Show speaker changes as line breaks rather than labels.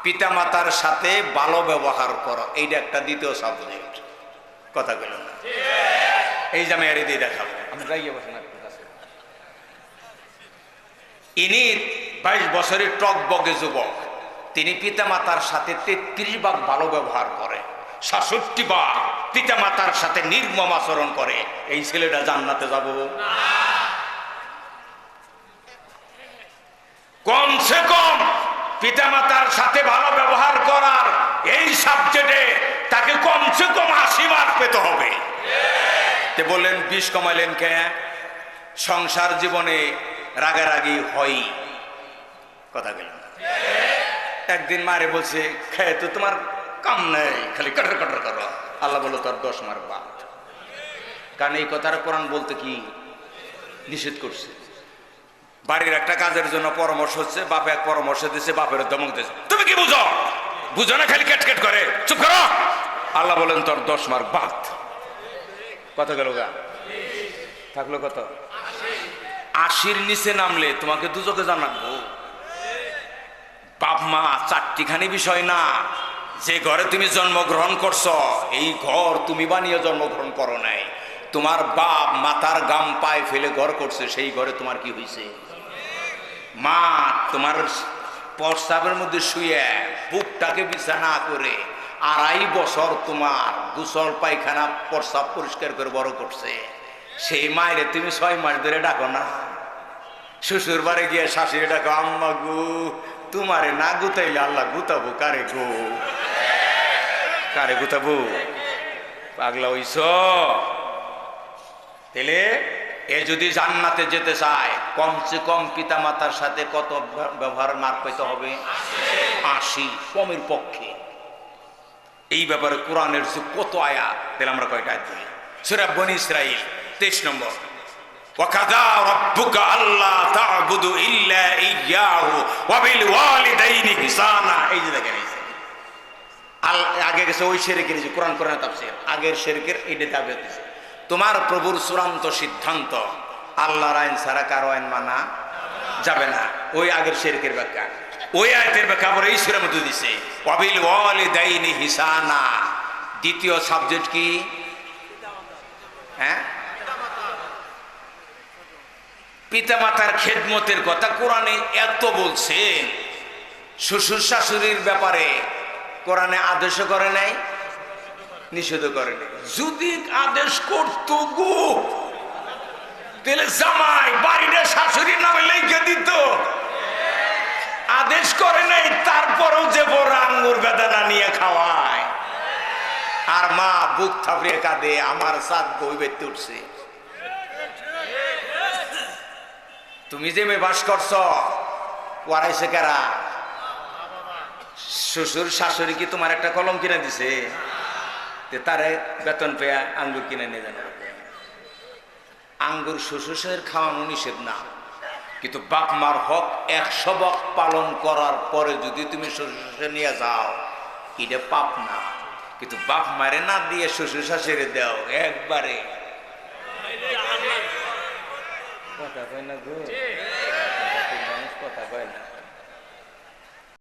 পিতামাতার সাথে ভালো ব্যবহার করো, এইটা একটা দ্বিতীয় সাবজেক্ট। কথা বলল না? এই যে আমি এর দিয়ে দেখাবো, আমি যাইয়ে বসে না। ইনি 22 বছরের টকবগে যুবক, তিনি পিতামাতার সাথে 33 ভাগ ভালো ব্যবহার করে, 66 ভাগ পিতামাতার সাথে নির্মম আচরণ করে। এই ছেলেটা জান্নাতে যাব? কমসে কম পিতামাতার সাথে ভালো ব্যবহার করার এই সাবজেক্টে তাকে কমসে কম 80 মার্ক পেতে হবে। তে বললেন 20 কমাইলেন কে? সংসার জীবনে রাগারাগি হয়। কথা বলেন। একদিন মারে বলছে, খেয়ে তো তোমার কাম নেই, খালি কটর কটর করো। আল্লাহ বলল তোর 10 মার্ক বাদ। কারণ এই কথাটা কোরআন বলতে কি নিষেধ করছে। বাড়ির একটা কাজের জন্য পরামর্শ হচ্ছে, বাপে এক পরামর্শ দিচ্ছে, বাপের ধমক দিচ্ছে, তুমি কি বুঝো? বুঝো না, খালি কেটকেট করে, চুপ করো। আল্লাহ বলেন তোর 10 মার্ক বাদ। কত গেল গা? থাকলো কত? 80-র নিচে নামলে তোমাকে দুজকে জানাবো। বাপ মা চারটিখানি বিষয় না। যে ঘরে তুমি জন্মগ্রহণ করছো, এই ঘর তুমি বানিয়ে জন্মগ্রহণ করো নাই। তোমার বাপ মাথার গাম পায়ে ফেলে ঘর করছে, সেই ঘরে তোমার কি হয়েছে? মা তোমার প্রস্রাবের মধ্যে শুয়ে বুকটাকে বিছানা করে 2.5 বছর তোমার গোসল পায়খানা প্রস্রাব পরিষ্কার করে বড় করছে। সেই মায়েরে তুমি 6 মাস ধরে ডাকো না? শ্বশুর বাড়ি গিয়ে শাশুড়ি ডাকো, আম্মা গো তোমারে না গুতাইলে আল্লাহ গুতাবো কারে গো? কারে গুতাবো? পাগলা হইছ? তাহলে এ যদি জান্নাতে যেতে চায়, কমসে কম পিতা মাতার সাথে কত ব্যবহার মার্ক পেতে হবে? 80। কমের পক্ষে। এই ব্যাপারে কোরআনের যে কত আয়াত, তাহলে আমরা কয়টা আয়াত বলি? সূরা বনী ইসরাঈল 23 নম্বর। ওয়াকাযা রাব্বুকা আল্লা তা'বুদু ইল্লা ইয়্যাহু ওয়া বিল ওয়ালিদাইনি ইহসানা। এই যে দেখেন, আগে গেছে ওই শিরকের, যে কোরআন কোরআন তাফসীর, আগের শিরকের এইটা দাবি হচ্ছে। তোমার প্রভুর চূড়ান্ত সিদ্ধান্ত, আল্লাহর আইন ছাড়া কারো আইন মানা যাবে না। ওই আগের শিরকের ব্যাখ্যা, ওই আয়াতের ব্যাখ্যা আবার এই সূরার মধ্যে দিছে, ওয়া বিল ওয়ালিদাইনি ইহসানা। দ্বিতীয় সাবজেক্ট কি? হ্যাঁ, পিতামাতার খেদমতের কথা কোরআনে এত বলছে। শ্বশুর শাশুড়ির ব্যাপারে কোরআনে আদেশও করে নাই, নিষেধও করে নাই। যদি আদেশ করতো গো, তাহলে জামাই বাড়িটা শাশুড়ির নামে লিখে দিত। আদেশ করে নাই, তারপরেও যে বড় আঙ্গুর বেদানা নিয়ে খাওয়ায়, আর মা বুক থাপড়িয়ে কাঁদে, আমার সাত বই বেঁধে উঠছে। তুমি যে মেয়ে বাস করছ, ওয়ারাইছে কারা? শ্বশুর শাশুড়ি কি তোমার একটা কলম কিনে দিছে? তারে বেতন পেয়ে আঙ্গুর কিনে নিয়ে যান। আঙ্গুর শ্বশুর শাশুড়ির খাওয়ানো নিষেধ না, কিন্তু বাপ মার হক 100 ভাগ পালন করার পরে যদি তুমি শ্বশুর শাশুড়ি নিয়ে যাও, এটা পাপ না। কিন্তু বাপ মারে না দিয়ে শ্বশুর শাশুড়ি দাও একবারে। কথা কয় না গো, কথা কয় না।